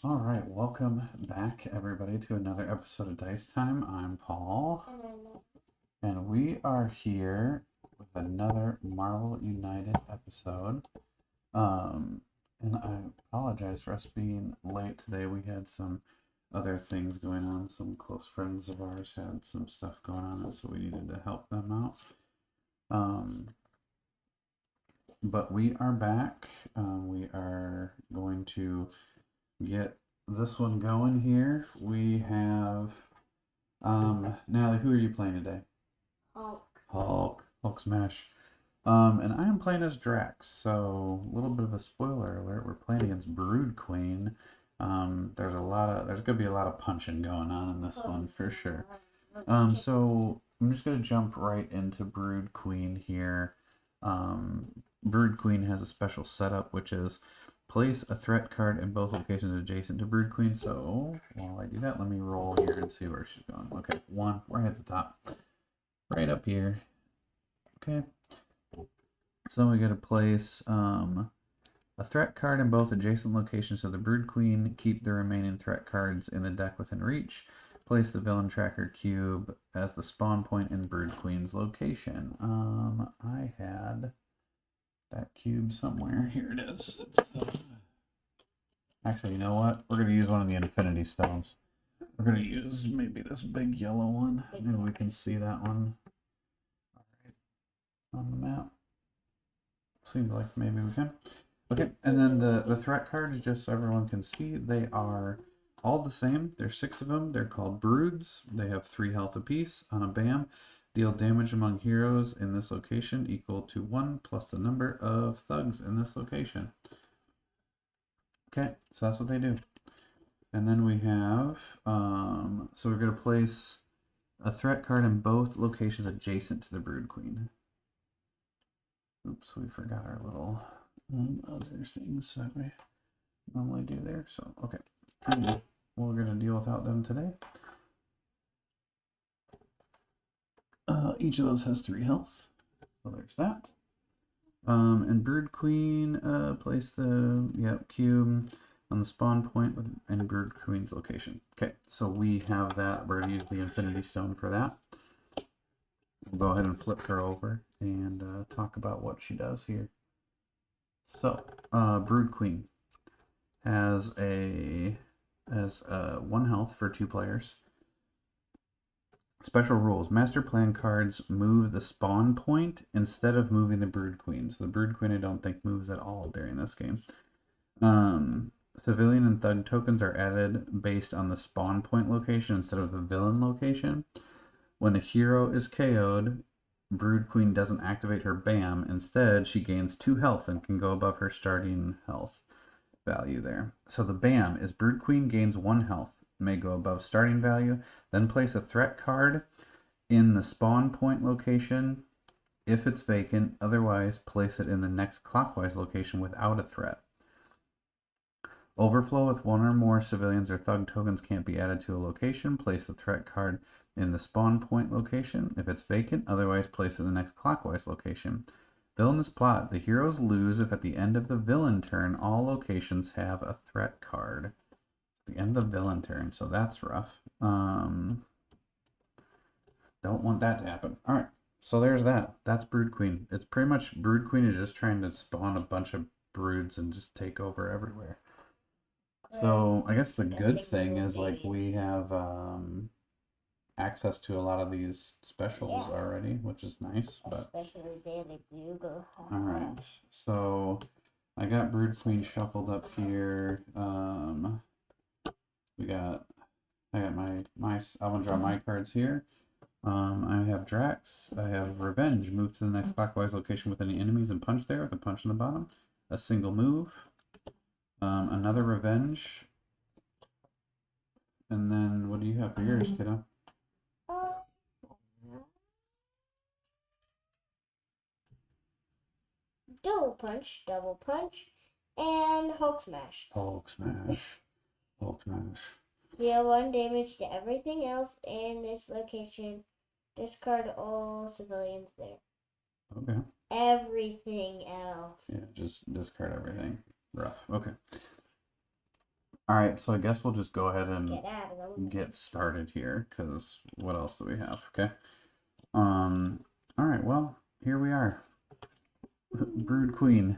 All right, welcome back, everybody, to another episode of Dice Time. I'm Paul, and we are here with another Marvel United episode. And I apologize for us being late today. We had some other things going on. Some close friends of ours had some stuff going on, and so we needed to help them out. But we are back. We are going to get this one going here. We have Natalie, who are you playing today? Hulk smash. And I am playing as Drax. So a little bit of a spoiler alert. We're playing against Brood Queen. There's gonna be a lot of punching going on in this one for sure. So I'm just gonna jump right into Brood Queen here. Brood Queen has a special setup, which is place a threat card in both locations adjacent to Brood Queen. So while I do that, let me roll here and see where she's going. Okay, one right at the top, right up here. Okay, so we got to place a threat card in both adjacent locations to the Brood Queen. Keep the remaining threat cards in the deck within reach. Place the villain tracker cube as the spawn point in Brood Queen's location. I had that cube somewhere. Here it is. Actually, you know what? We're going to use one of the Infinity Stones. We're going to use maybe this big yellow one. Maybe we can see that one on the map. Seems like maybe we can. Okay, and then the threat cards, just so everyone can see, they are all the same. There's 6 of them. They're called Broods. They have 3 health apiece. On a BAM, deal damage among heroes in this location equal to 1 plus the number of thugs in this location. Okay, so that's what they do. And then we have, so we're going to place a threat card in both locations adjacent to the Brood Queen. Oops, we forgot our little other things that we normally do there. So, okay. We're going to deal without them today. Each of those has 3 health. So there's that. And Brood Queen, place the cube on the spawn point in Brood Queen's location. Okay, so we have that. We're going to use the Infinity Stone for that. We'll go ahead and flip her over and talk about what she does here. So, Brood Queen has 1 health for 2 players. Special rules. Master plan cards move the spawn point instead of moving the Brood Queen. So the Brood Queen I don't think moves at all during this game. Civilian and Thug tokens are added based on the spawn point location instead of the villain location. When a hero is KO'd, Brood Queen doesn't activate her BAM. Instead, she gains 2 health and can go above her starting health value there. So the BAM is Brood Queen gains 1 health, may go above starting value, then place a threat card in the spawn point location if it's vacant. Otherwise, place it in the next clockwise location without a threat. Overflow with 1 or more civilians or thug tokens can't be added to a location. Place the threat card in the spawn point location if it's vacant. Otherwise, place it in the next clockwise location. Villainous plot. The heroes lose if at the end of the villain turn, all locations have a threat card. The end of the villain turn, so that's rough. Don't want that to happen. All right, so there's that. That's Brood Queen. It's pretty much Brood Queen is just trying to spawn a bunch of broods and just take over everywhere. So I guess the good thing is like we have access to a lot of these specials already, which is nice. But especially Daily Bugle. All right, so I got Brood Queen shuffled up here. I got my I'm gonna draw my cards here. I have Drax. I have Revenge. Move to the next clockwise location with any enemies and punch there with a punch in the bottom. A single move. Another Revenge. And then what do you have for yours, kiddo? Double punch, and Hulk smash. Hulk smash. Hulk smash. Deal 1 damage to everything else in this location. Discard all civilians there. Okay. Everything else. Yeah, just discard everything. Rough. Okay. All right, so I guess we'll just go ahead and Get out of the way. get started here, because what else do we have? Okay. All right, well, here we are. Brood Queen.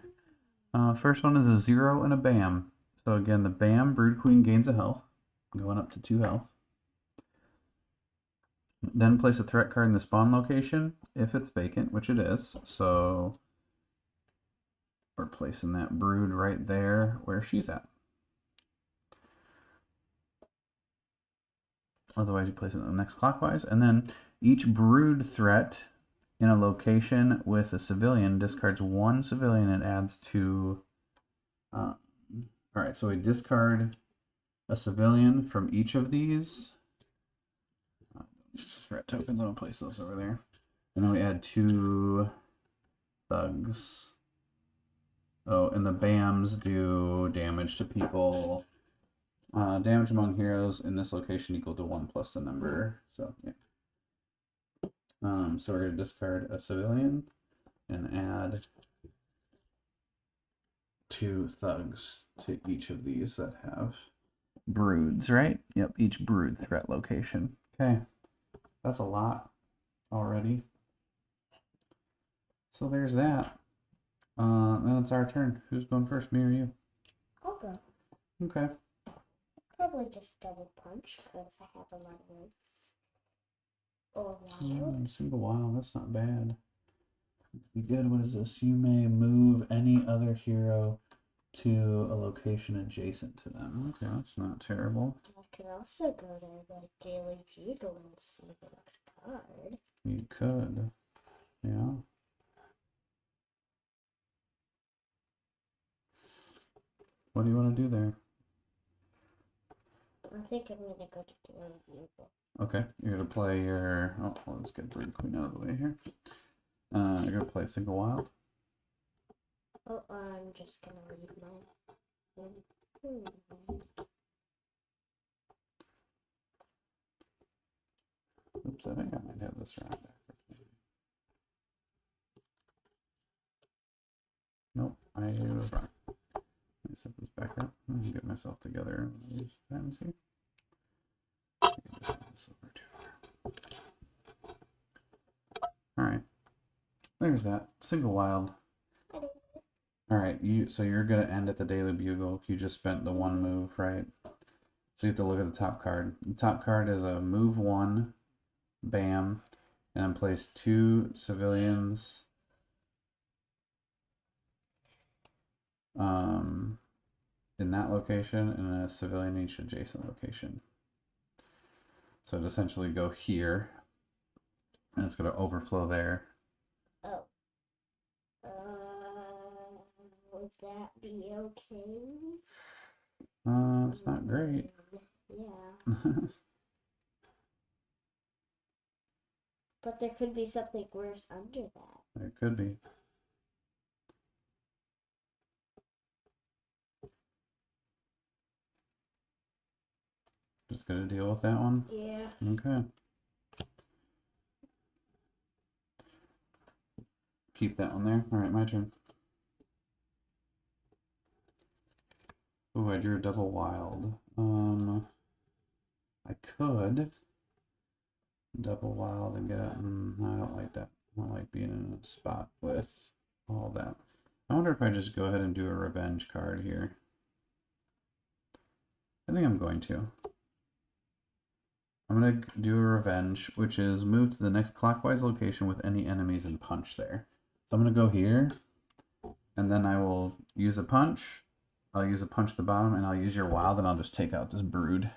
First one is a 0 and a BAM. So again, the BAM, Brood Queen gains a health, going up to 2 health. Then place a threat card in the spawn location if it's vacant, which it is. So we're placing that brood right there where she's at. Otherwise, you place it in the next clockwise. And then each brood threat in a location with a civilian discards 1 civilian and adds 2. All right, so we discard a civilian from each of these. Threat tokens, I'm going to place those over there. And then we add 2 thugs. Oh, and the BAMs do damage to people. Damage among heroes in this location equal to 1 plus the number. So, yeah. So we're going to discard a civilian and add 2 thugs to each of these that have broods, right? Yep, each brood threat location. Okay, that's a lot already. So there's that. Then it's our turn. Who's going first, me or you? I'll go. Okay. Probably just double punch because I have a lot of moves. Or wild. Single wild, that's not bad. Be good. What is this? You may move any other hero to a location adjacent to them. Okay, that's not terrible. I could also go to the Daily Bugle and see the next card. You could. Yeah. What do you want to do there? I think I'm going to go to Daily Bugle. Okay, you're going to play your... Oh, let's get Brood Queen out of the way here. You're going to play single wild. Oh, I'm just going to leave my... Oops, I think I might have this round backwards. Nope, I was wrong. Let me set this back up and get myself together. These times here. Alright. There's that. Single wild. Alright, so you're gonna end at the Daily Bugle. You just spent the 1 move, right? So you have to look at the top card. The top card is a move 1, BAM, and then place 2 civilians in that location and a civilian in each adjacent location. So it essentially go here, and it's going to overflow there. Oh. Would that be okay? It's not great. Yeah. But there could be something worse under that. There could be. Just gonna deal with that one? Yeah. Okay. Keep that one there. Alright, my turn. Ooh, I drew a double wild. I could double wild and get it. I don't like that. I don't like being in a spot with all that. I wonder if I just go ahead and do a revenge card here. I think I'm going to. I'm going to do a revenge, which is move to the next clockwise location with any enemies and punch there. So I'm going to go here, and then I will use a punch. I'll use a punch at the bottom, and I'll use your wild, and I'll just take out this brood.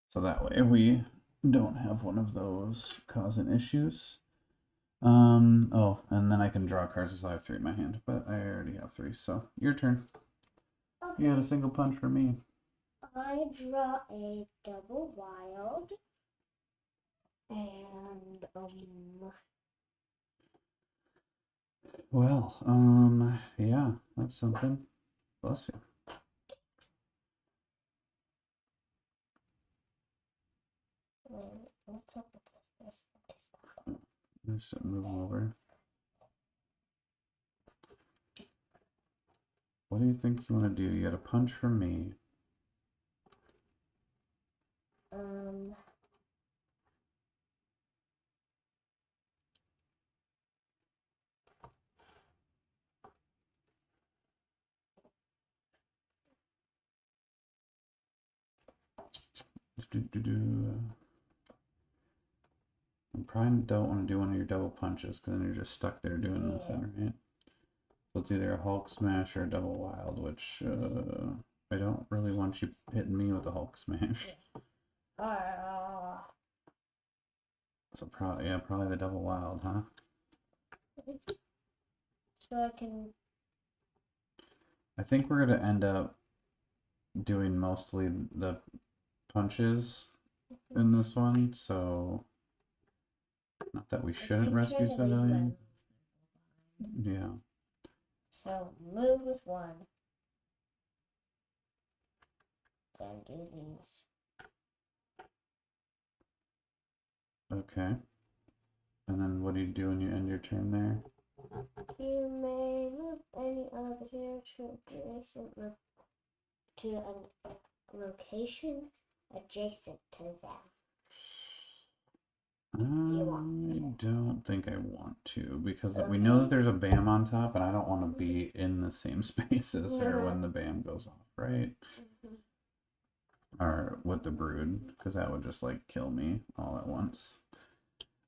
So that way we don't have one of those causing issues. Oh, and then I can draw cards as I have 3 in my hand, but I already have 3, so your turn. Okay. You had a single punch for me. I draw a double wild. And, Well, yeah, that's something. Bless you. what's up with this? Just move them over. what do you think you want to do? You got a punch from me. I probably don't want to do one of your double punches because then you're just stuck there doing nothing, right? So it's either a Hulk smash or a double wild, which I don't really want you hitting me with a Hulk smash. So probably the double wild, huh? So I can. I think we're gonna end up doing mostly the punches in this one, so not that we shouldn't rescue civilian. Yeah. So move with one. Then do these. Okay. And then what do you do when you end your turn there? You may move any other hero to a location adjacent to them. I don't think I want to because we know that there's a BAM on top and I don't want to be in the same space as her when the BAM goes off, right? Or with the brood, because that would just like kill me all at once.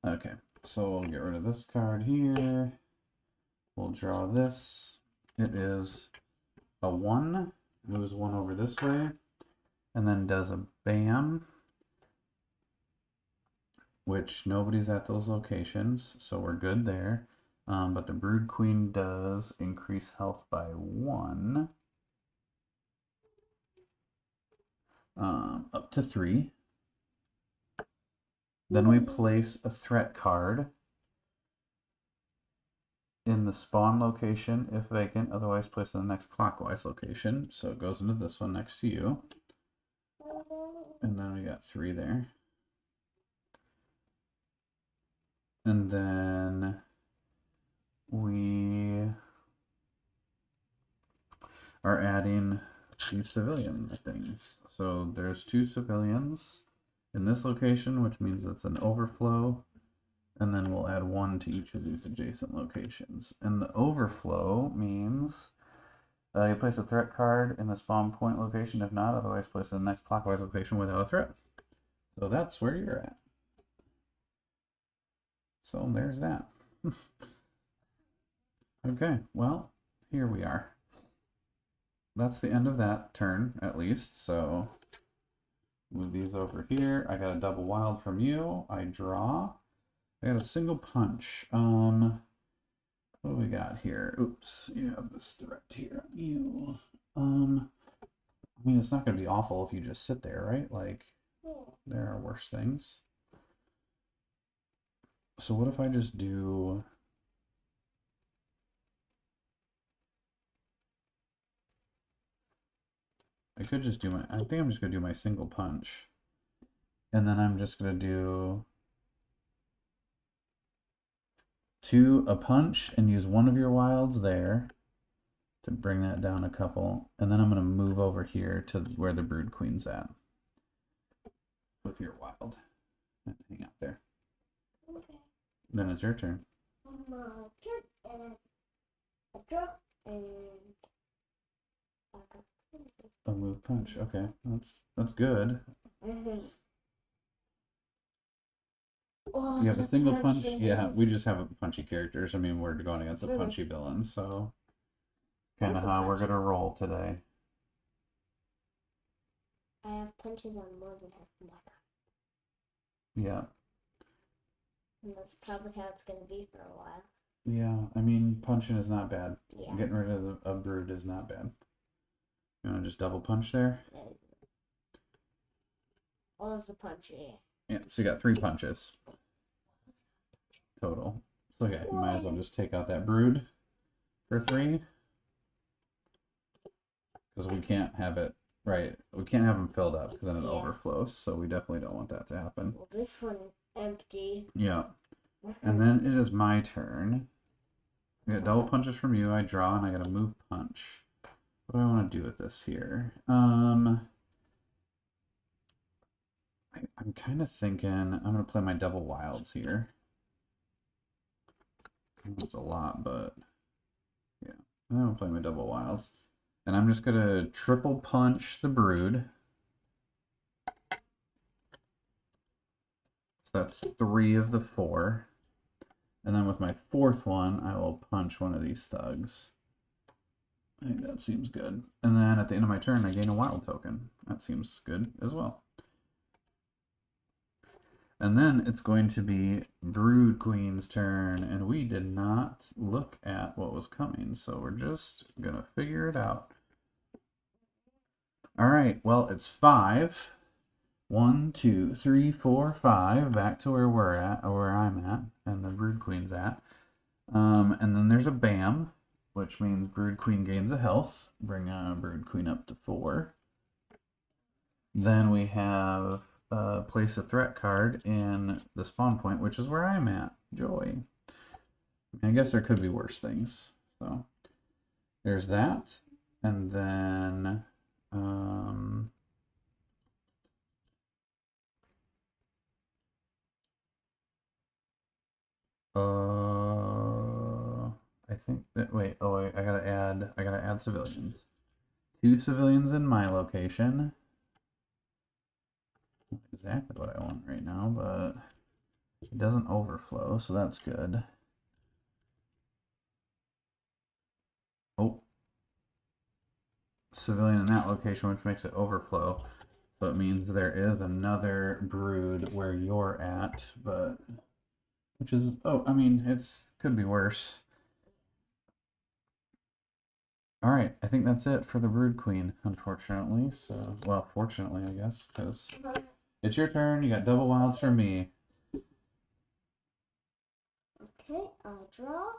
Okay, so we'll get rid of this card here. We'll draw this. It is a 1, moves 1 over this way, and then does a BAM, which nobody's at those locations, so we're good there. But the Brood Queen does increase health by 1. Up to 3. Then we place a threat card in the spawn location if vacant, otherwise placed in the next clockwise location. So it goes into this one next to you. And then we got 3 there. And then we are adding these civilian things. So there's 2 civilians in this location, which means it's an overflow. And then we'll add 1 to each of these adjacent locations. And the overflow means you place a threat card in the spawn point location. If not, otherwise place it in the next clockwise location without a threat. So that's where you're at. So there's that. Okay, well, here we are. That's the end of that turn, at least. So move these over here. I got a double wild from you. I draw. I got a single punch. What do we got here? Oops, you have this threat here on you. I mean, it's not going to be awful if you just sit there, right? Like, there are worse things. So what if I just do... I could just do my... I think I'm just going to do my single punch. And then I'm just going to do... a punch and use 1 of your wilds there to bring that down a couple. And then I'm going to move over here to where the Brood Queen's at with your wild. Hang out there. Okay. Then it's your turn. And a drop and A move punch. Okay, that's good. Oh, You have a single punch. Yeah, we just have punchy characters. I mean, we're going against a punchy villain, so kind of how we're gonna roll today. I have punches on more than half my card. Yeah. And that's probably how it's gonna be for a while. Yeah, I mean, punching is not bad. Yeah. Getting rid of a brood is not bad. You wanna just double punch there? What was the punch? Yeah, so you got 3 punches total. So yeah, you might as well just take out that brood for 3. Because we can't have it, right, we can't have them filled up because then it overflows, so we definitely don't want that to happen. Well, this one empty. Yeah. And then it is my turn. We got double punches from you, I draw, and I got a move punch. what do I want to do with this here? I'm kind of thinking I'm going to play my double wilds here. That's a lot, but yeah, I'm going to play my double wilds. And I'm just going to triple punch the brood. So that's 3 of the 4. And then with my 4th one, I will punch one of these thugs. I think that seems good. And then at the end of my turn, I gain a wild token. That seems good as well. And then it's going to be Brood Queen's turn, and we did not look at what was coming, so we're just going to figure it out. All right, well, it's 5. 1, 2, 3, 4, 5, back to where we're at, or where I'm at, and the Brood Queen's at. And then there's a BAM, which means Brood Queen gains a health. Bring Brood Queen up to 4. Then we have place a threat card in the spawn point, which is where I'm at. Joy. I guess there could be worse things. So there's that. And then I think that wait, I gotta add civilians. 2 civilians in my location. Not exactly what I want right now, but it doesn't overflow, so that's good. Oh, civilian in that location, which makes it overflow. So it means there is another brood where you're at, but which is, oh, I mean, it's could be worse. All right, I think that's it for the Brood Queen, unfortunately. So, well, fortunately, I guess, because it's your turn. You got double wilds for me. Okay, I draw.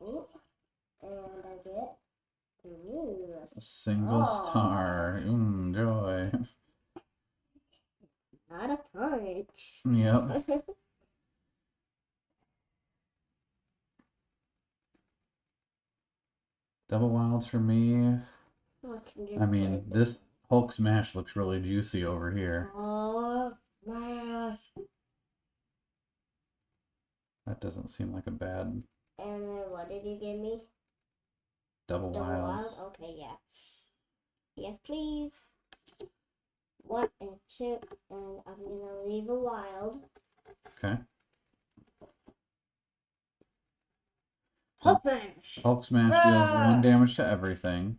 And I get A single star. Joy. Not a punch. Yep. Double wilds for me. I mean, this Hulk smash looks really juicy over here. Oh, smash. That doesn't seem like a bad. And then what did you give me? Double wilds. Wild? Okay, yeah. Yes, please. 1 and 2, and I'm gonna leave a wild. Okay. Hulk smash. Hulk smash deals 1 damage to everything.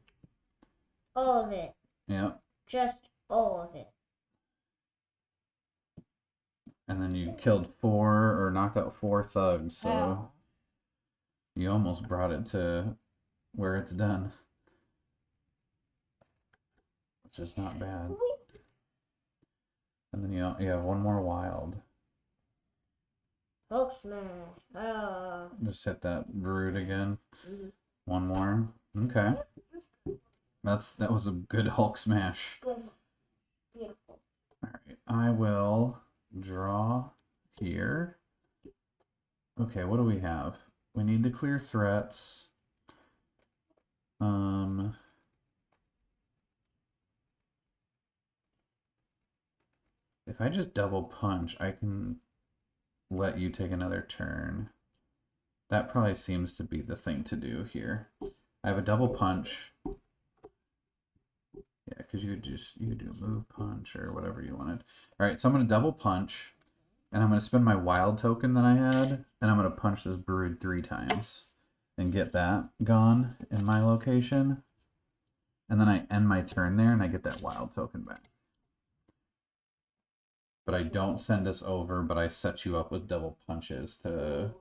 All of it. Yep. Just all of it. And then you killed 4 or knocked out 4 thugs, so you almost brought it to where it's done. Which is not bad. And then you have 1 more wild. Hulk smash. Just hit that brood again. 1 more. Okay. That was a good Hulk smash. Beautiful. Alright, I will draw here. Okay, what do we have? We need to clear threats. If I just double punch, I can let you take another turn. That probably seems to be the thing to do here. I have a double punch. Yeah, because you could do a move punch or whatever you wanted. All right, so I'm going to double punch, and I'm going to spend my wild token that I had, and I'm going to punch this brood 3 times and get that gone in my location. And then I end my turn there, and I get that wild token back. But I don't send us over, but I set you up with double punches to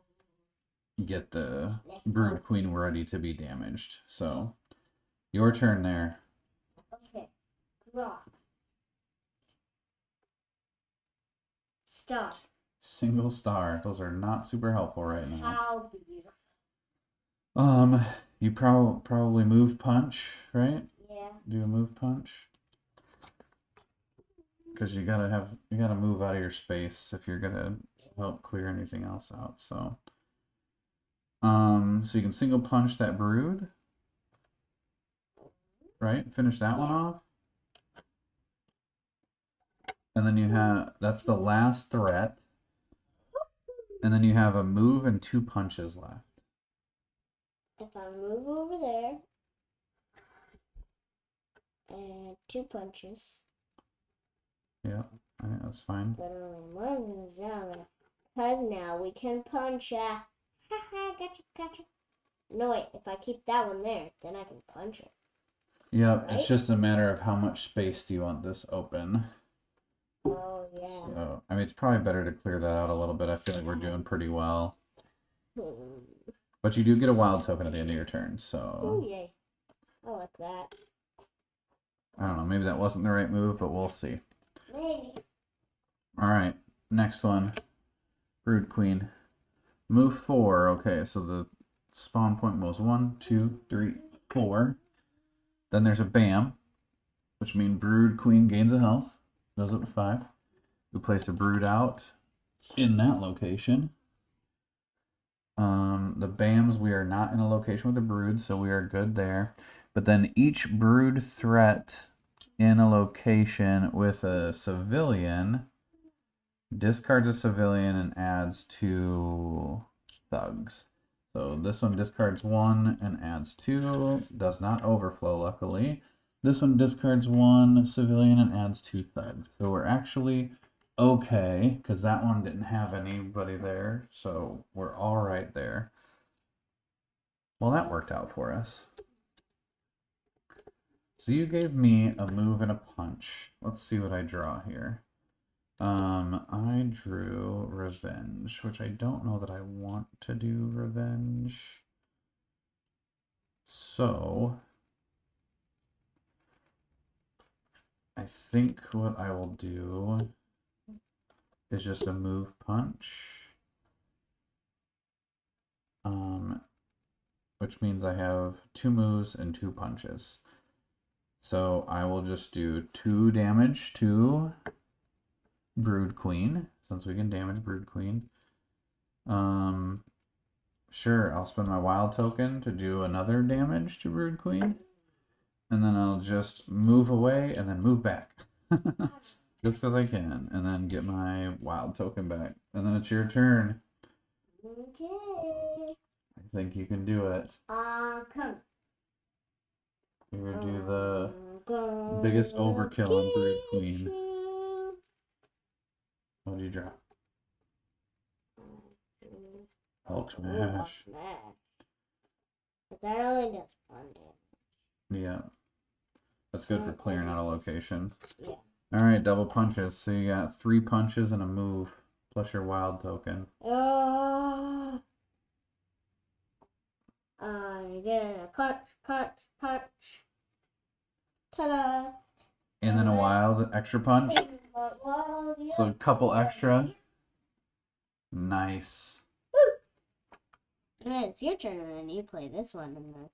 get the Brood Queen ready to be damaged. So, your turn there. Okay. Draw. Stop. Single star. Those are not super helpful right now. How beautiful. You probably move punch, right? Yeah. Do a move punch. Because you gotta move out of your space if you're gonna help clear anything else out. So, so you can single punch that brood. right? Finish that one off. And then you have, that's the last threat. And then you have a move and 2 punches left. If I move over there and 2 punches. Yeah, I think that's fine. But only one is down there. Because now we can punch ya. Haha, gotcha. No, wait, if I keep that one there, then I can punch it. Yeah, Right? it's just a matter of how much space do you want this open. Oh, yeah. So, I mean, it's probably better to clear that out a little bit. I feel like we're doing pretty well. But you do get a wild token at the end of your turn, so... Oh, yay. I like that. I don't know, maybe that wasn't the right move, but we'll see. Maybe. Alright, next one. Brood Queen. Move 4. Okay, so the spawn point was 1, 2, 3, 4. Then there's a BAM, which means Brood Queen gains a health. Goes up to 5. We place a Brood out in that location. The BAMs, we are not in a location with a Brood, so we are good there. But then each Brood threat in a location with a civilian discards a civilian and adds 2 thugs. So this one discards 1 and adds 2. Does not overflow, luckily. This one discards 1 civilian and adds 2 thugs. So we're actually okay, because that one didn't have anybody there. So we're all right there. Well, that worked out for us. So you gave me a move and a punch. Let's see what I draw here. I drew revenge, which I don't know that I want to do revenge. So I think what I will do is just a move punch. Which means I have 2 moves and 2 punches. So I will just do 2 damage to Brood Queen, since we can damage Brood Queen. Sure, I'll spend my wild token to do another damage to Brood Queen. And then I'll just move away and then move back. Just because I can. And then get my wild token back. And then it's your turn. Okay. I think you can do it. Come. You're going to do the biggest overkill on Brood Queen. What did you draw? Hulk smash. But that only does 1 damage. Yeah. That's good for clearing out a location. Yeah. Alright, double punches. So you got 3 punches and a move, plus your wild token. I'm gonna punch. Ta-da! And then a wild extra punch. So a couple extra. Nice. And then it's your turn, and then you play this one, and then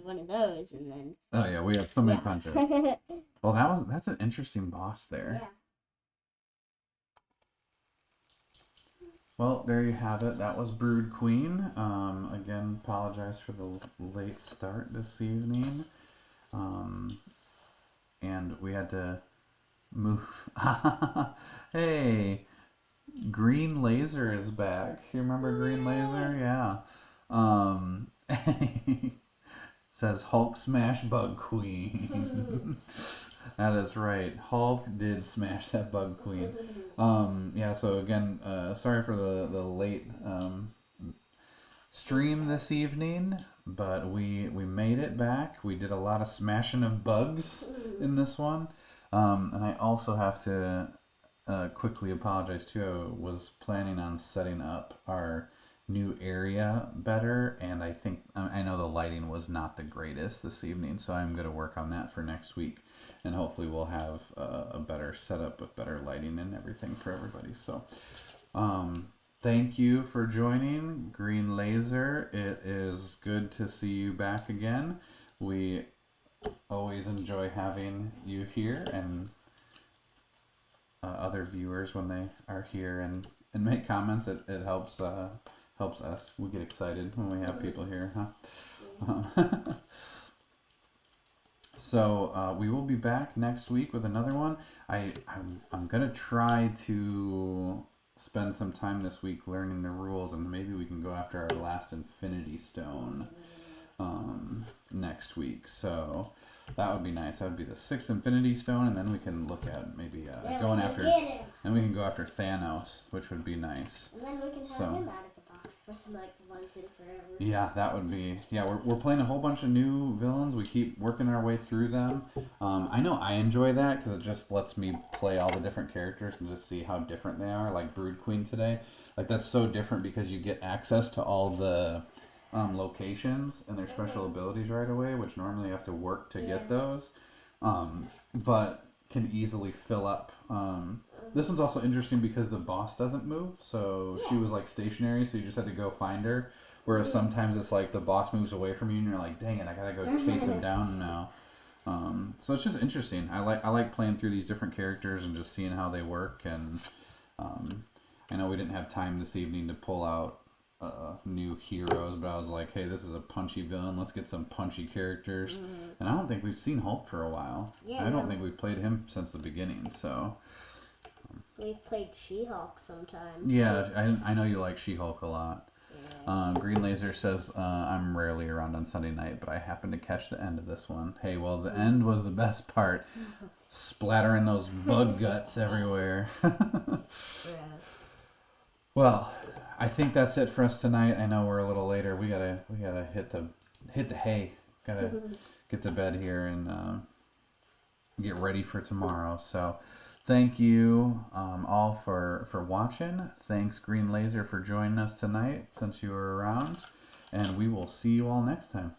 one of those, and then. Oh yeah, we have so many punches. Well, that's an interesting boss there. Yeah. Well, there you have it. That was Brood Queen. Again, apologize for the late start this evening. And we had to move. Hey, Green Laser is back. You remember Green Laser? Yeah. Says Hulk smash Bug Queen. That is right. Hulk did smash that Bug Queen. Yeah, so again, sorry for the late stream this evening, but we made it back. We did a lot of smashing of bugs in this one. And I also have to quickly apologize too. I was planning on setting up our new area better, and I know the lighting was not the greatest this evening, so I'm going to work on that for next week, and hopefully we'll have a better setup with better lighting and everything for everybody. So thank you for joining, Green Laser. It is good to see you back again. We always enjoy having you here, and other viewers when they are here and make comments. It helps us. We get excited when we have people here, huh? So we will be back next week with another one. I'm gonna try to spend some time this week learning the rules, and maybe we can go after our last Infinity Stone next week. So that would be nice. That would be the 6th Infinity Stone, and then we can look at maybe going after, and we can go after Thanos, which would be nice. And then we can have him out of the box for like once and forever. Yeah, that would be. Yeah, we're playing a whole bunch of new villains. We keep working our way through them. I know I enjoy that because it just lets me play all the different characters and just see how different they are. Like Brood Queen today, like that's so different because you get access to all the locations and their special abilities right away, which normally you have to work to get those. But can easily fill up. This one's also interesting because the boss doesn't move, so she was like stationary, so you just had to go find her. Whereas sometimes it's like the boss moves away from you, and you're like, "Dang it, I gotta go chase him down now." So it's just interesting. I like playing through these different characters and just seeing how they work. And I know we didn't have time this evening to pull out new heroes, but I was like, "Hey, this is a punchy villain. Let's get some punchy characters." And I don't think we've seen Hulk for a while. I don't think we've played him since the beginning. So. We've played She-Hulk sometime. Yeah, I know you like She-Hulk a lot. Yeah. Green Laser says, I'm rarely around on Sunday night, but I happened to catch the end of this one. Hey, well, the end was the best part. Splattering those bug guts everywhere. Yes. Well, I think that's it for us tonight. I know we're a little later. We gotta hit the hay. Gotta get to bed here and get ready for tomorrow. So thank you all for watching. Thanks Green Laser for joining us tonight since you were around. And we will see you all next time.